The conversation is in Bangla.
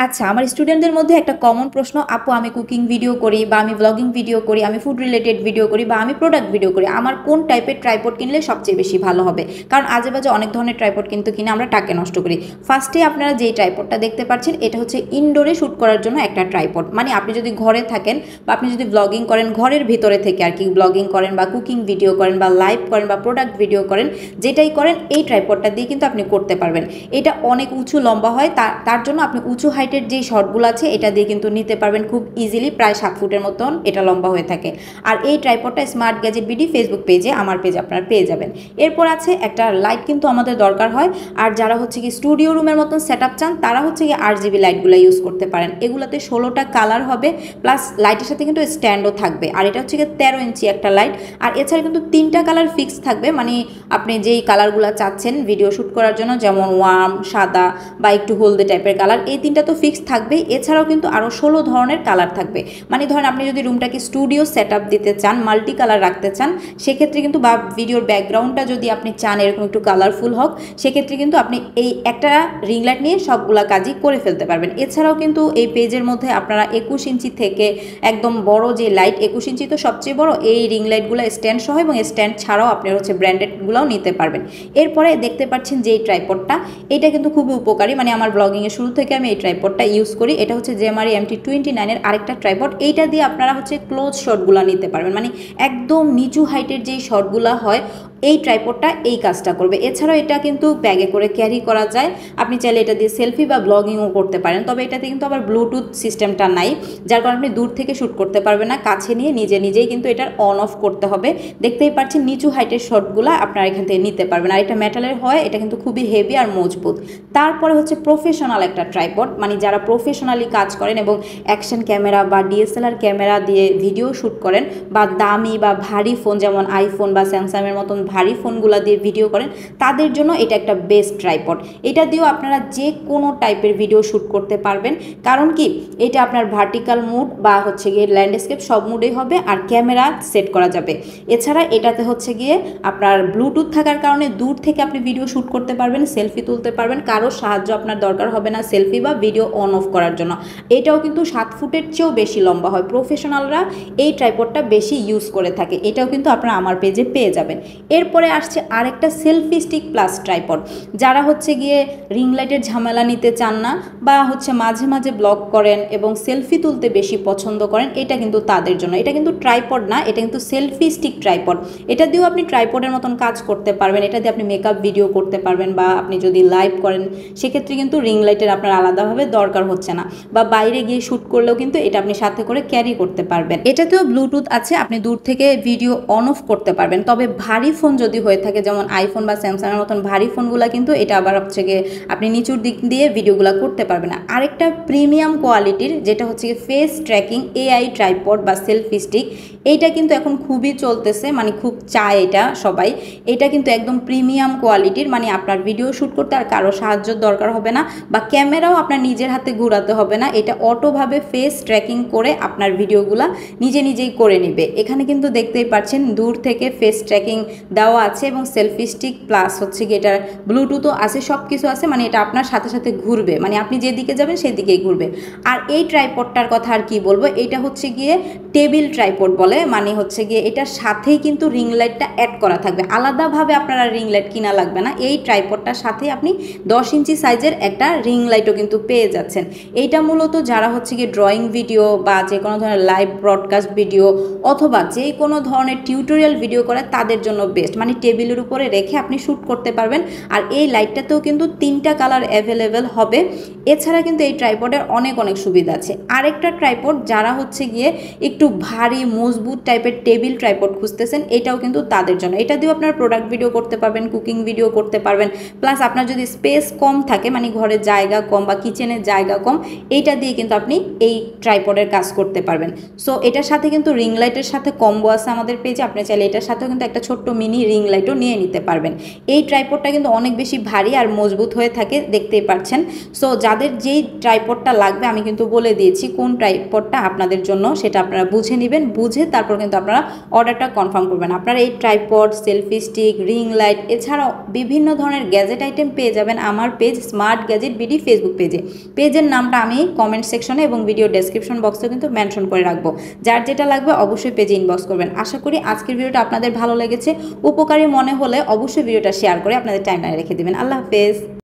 আচ্ছা, আমার স্টুডেন্টদের মধ্যে একটা কমন প্রশ্ন, আপু আমি কুকিং ভিডিও করি বা আমি ব্লগিং ভিডিও করি, আমি ফুড রিলেটেড ভিডিও করি বা আমি প্রোডাক্ট ভিডিও করি, আমার কোন টাইপের ট্রাইপড কিনলে সবচেয়ে বেশি ভালো হবে? কারণ আজেবাজে অনেক ধরনের ট্রাইপড কিন্তু কিনে আমরা টাকা নষ্ট করি। ফার্স্টে আপনারা যেই ট্রাইপডটা দেখতে পাচ্ছেন এটা হচ্ছে ইনডোরে শ্যুট করার জন্য একটা ট্রাইপড, মানে আপনি যদি ঘরে থাকেন বা আপনি যদি ব্লগিং করেন ঘরের ভিতরে থেকে আর কি, ব্লগিং করেন বা কুকিং ভিডিও করেন বা লাইভ করেন বা প্রোডাক্ট ভিডিও করেন, যেটাই করেন এই ট্রাইপডটা দিয়ে কিন্তু আপনি করতে পারবেন। এটা অনেক উঁচু লম্বা হয়, তার জন্য আপনি উঁচু হাইটের যেই শর্টগুলো আছে এটা দিয়ে কিন্তু নিতে পারবেন খুব ইজিলি, প্রায় 7 ফুটের মতন এটা লম্বা হয়ে থাকে। আর এই ট্রাইপডটা স্মার্ট গ্যাজেট বিডি ফেসবুক পেজে, আমার পেজ আপনারা পেয়ে যাবেন। এরপর আছে একটা লাইট কিন্তু আমাদের দরকার হয়, আর যারা হচ্ছে কি স্টুডিও রুমের মতন সেট আপ চান তারা হচ্ছে কি RGB লাইটগুলো ইউজ করতে পারেন। এগুলোতে 16টা কালার হবে, প্লাস লাইটের সাথে কিন্তু স্ট্যান্ডও থাকবে। আর এটা হচ্ছে কি 13 ইঞ্চি একটা লাইট। আর এছাড়া কিন্তু 3টা কালার ফিক্স থাকবে, মানে আপনি যেই কালারগুলো চাচ্ছেন ভিডিও শ্যুট করার জন্য, যেমন ওয়ার্ম, সাদা বা একটু হলদে টাইপের কালার, এই 3টা তো ফিক্স থাকবে। এছাড়াও কিন্তু আরও 16 ধরনের কালার থাকবে। মানে ধরেন আপনি যদি রুমটাকে স্টুডিও সেট আপ দিতে চান, মাল্টি কালার রাখতে চান, সেক্ষেত্রে কিন্তু বা ভিডিওর ব্যাকগ্রাউন্ডটা যদি আপনি চান এরকম একটু কালারফুল হোক, সেক্ষেত্রে কিন্তু আপনি এই একটা রিং লাইট নিয়ে সবগুলা কাজই করে ফেলতে পারবেন। এছাড়াও কিন্তু এই পেজের মধ্যে আপনারা 21 ইঞ্চি থেকে একদম বড় যে লাইট, 21 ইঞ্চি তো সবচেয়ে বড়, এই রিং লাইটগুলো স্ট্যান্ড সহ এবং স্ট্যান্ড ছাড়াও আপনি হচ্ছে ব্র্যান্ডেডগুলোও নিতে পারবেন। এরপরে দেখতে পাচ্ছেন যে এই ট্রাইপডটা, এটা কিন্তু খুবই উপকারী, মানে আমার ব্লগিংয়ের শুরু থেকে আমি এই ট্রাইপডটা ইউজ করি। এটা হচ্ছে জেমারি MT29 এর আরেকটা ট্রাইপড। এইটা দিয়ে আপনারা হচ্ছে ক্লোজ শটগুলো নিতে পারবেন, মানে একদম নিচু হাইটের যেই শটগুলো হয় এই ট্রাইপডটা এই কাজটা করবে। এছাড়াও এটা কিন্তু ব্যাগে করে ক্যারি করা যায়, আপনি চাইলে এটা দিয়ে সেলফি বা ব্লগিংও করতে পারেন। তবে এটাতে কিন্তু আবার ব্লুটুথ সিস্টেমটা নাই, যার কারণে আপনি দূর থেকে শ্যুট করতে পারবেন না, কাছে নিয়ে নিজেই কিন্তু এটার অন অফ করতে হবে। দেখতেই পাচ্ছেন নিচু হাইটের শটগুলো আপনারা এখান থেকে নিতে পারবেন। আর এটা মেটালের হয়, এটা কিন্তু খুবই হেভি আর মজবুত। তারপরে হচ্ছে প্রফেশনাল একটা ট্রাইপড, মানে যারা প্রফেশনালি কাজ করেন এবং অ্যাকশন ক্যামেরা বা DSLR ক্যামেরা দিয়ে ভিডিও শ্যুট করেন, বা দামি বা ভারী ফোন যেমন আইফোন বা স্যামসাংয়ের মতন ভারী ফোনগুলো দিয়ে ভিডিও করেন, তাদের জন্য এটা একটা বেস্ট ট্রাইপড। এটা দিয়েও আপনারা যে কোনো টাইপের ভিডিও শ্যুট করতে পারবেন। কারণ কি, এটা আপনার ভার্টিক্যাল মুড বা হচ্ছে গিয়ে ল্যান্ডস্কেপ সব মুডেই হবে, আর ক্যামেরা সেট করা যাবে। এছাড়া এটাতে হচ্ছে গিয়ে আপনার ব্লুটুথ থাকার কারণে দূর থেকে আপনি ভিডিও শ্যুট করতে পারবেন, সেলফি তুলতে পারবেন, কারো সাহায্য আপনার দরকার হবে না সেলফি বা ভিডিও অন অফ করার জন্য। এটাও কিন্তু 7 ফুটের চেয়েও বেশি লম্বা হয়। প্রফেশনালরা এই ট্রাইপডটা বেশি ইউজ করে থাকে। এটাও কিন্তু আপনারা আমার পেজে পেয়ে যাবেন। এরপরে আসছে আরেকটা সেলফি স্টিক প্লাস ট্রাইপড। যারা হচ্ছে গিয়ে রিং লাইটের ঝামেলা নিতে চান না, বা হচ্ছে মাঝে মাঝে ব্লগ করেন এবং সেলফি তুলতে বেশি পছন্দ করেন, এটা কিন্তু তাদের জন্য। এটা কিন্তু ট্রাইপড না, এটা কিন্তু সেলফি স্টিক ট্রাইপড। এটা দিয়েও আপনি ট্রাইপডের মতন কাজ করতে পারবেন। এটা দিয়ে আপনি মেকআপ ভিডিও করতে পারবেন, বা আপনি যদি লাইভ করেন সেক্ষেত্রে কিন্তু রিং লাইটের আপনার আলাদাভাবে দরকার হচ্ছে না, বা বাইরে গিয়ে শ্যুট করলেও কিন্তু এটা আপনি সাথে করে ক্যারি করতে পারবেন। এটাতেও ব্লুটুথ আছে, আপনি দূর থেকে ভিডিও অন অফ করতে পারবেন। তবে ভারী ফোন যদি হয়ে থাকে, যেমন আইফোন বা স্যামসাংয়ের মতন ভারী ফোনগুলো, কিন্তু এটা আবার হচ্ছে গিয়ে আপনি নিচুর দিক দিয়ে ভিডিওগুলো করতে পারবেন না। আরেকটা প্রিমিয়াম কোয়ালিটির যেটা হচ্ছে গিয়ে ফেস ট্র্যাকিং AI ট্রাইপড বা সেলফি স্টিক, এইটা কিন্তু এখন খুবই চলতেছে, মানে খুব চায় এটা সবাই। এটা কিন্তু একদম প্রিমিয়াম কোয়ালিটির, মানে আপনার ভিডিও শ্যুট করতে আর কারো সাহায্যের দরকার হবে না, বা ক্যামেরাও আপনার নিজের হাতে ঘোরাতে হবে না। এটা অটোভাবে ফেস ট্র্যাকিং করে আপনার ভিডিওগুলো নিজেই করে নেবে। এখানে কিন্তু দেখতেই পাচ্ছেন দূর থেকে ফেস ট্র্যাকিং দেওয়া আছে, এবং সেলফি স্টিক প্লাস হচ্ছে গিয়ে এটার ব্লুটুথও আছে, সব কিছু আছে। মানে এটা আপনার সাথে সাথে ঘুরবে, মানে আপনি যেদিকে যাবেন সেদিকেই ঘুরবে। আর এই ট্রাইপডটার কথা আর কি বলবো, এটা হচ্ছে গিয়ে টেবিল ট্রাইপড বলে, মানে হচ্ছে গিয়ে এটার সাথেই কিন্তু রিং লাইটটা অ্যাড করা থাকবে, আলাদাভাবে আপনারা রিং লাইট কিনা লাগবে না। এই ট্রাইপডটার সাথে আপনি 10 ইঞ্চি সাইজের একটা রিং লাইটও কিন্তু পেয়ে যাচ্ছেন। এইটা মূলত যারা হচ্ছে গিয়ে ড্রয়িং ভিডিও বা যে কোনো ধরনের লাইভ ব্রডকাস্ট ভিডিও অথবা যে কোনো ধরনের টিউটোরিয়াল ভিডিও করে তাদের জন্য বেস্ট, মানে টেবিলের উপরে রেখে আপনি শ্যুট করতে পারবেন। আর এই লাইটটাতেও কিন্তু 3টা কালার অ্যাভেলেবেল হবে। এছাড়া কিন্তু এই ট্রাইপডের অনেক সুবিধা আছে। আরেকটা ট্রাইপড, যারা হচ্ছে গিয়ে একটু ভারী মজবুত টাইপের টেবিল ট্রাইপড খুঁজতেছেন, এটাও কিন্তু তাদের জন্য। এটা দিয়েও আপনার প্রোডাক্ট ভিডিও করতে পারবেন, কুকিং ভিডিও করতে পারবেন, প্লাস আপনার যদি স্পেস কম থাকে, মানে ঘরের জায়গা কম বা কিচেনের জায়গা কম, এইটা দিয়ে কিন্তু আপনি এই ট্রাইপডের কাজ করতে পারবেন। সো এটার সাথে কিন্তু রিং লাইটের সাথে কম্বো আছে আমাদের পেজে, আপনি চাইলে এটার সাথেও কিন্তু একটা ছোট্ট মিনি মিনি রিং লাইটও নিয়ে নিতে পারবেন। এই ট্রাইপডটা কিন্তু অনেক বেশি ভারী আর মজবুত হয়ে থাকে, দেখতেই পাচ্ছেন। সো যাদের যেই ট্রাইপডটা লাগবে আমি কিন্তু বলে দিয়েছি কোন ট্রাইপডটা আপনাদের জন্য, সেটা আপনারা বুঝে নেবেন, বুঝে তারপর কিন্তু আপনারা অর্ডারটা কনফার্ম করবেন। আপনারা এই tripod, selfie stick, ring light এছাড়াও বিভিন্ন ধরনের গ্যাজেট আইটেম পেয়ে যাবেন আমার page smart gadget BD Facebook পেজে। পেজের নামটা আমি কমেন্ট সেকশনে এবং ভিডিও ডেসক্রিপশন বক্সে কিন্তু মেনশন করে রাখবো। যার যেটা লাগবে অবশ্যই পেজে ইনবক্স করবেন। আশা করি আজকের ভিডিওটা আপনাদের ভালো লেগেছে, উপকারী মনে হলে অবশ্যই ভিডিওটা শেয়ার করে আপনাদের টাইমলাইনে রেখে দিবেন। আল্লাহ হাফেজ।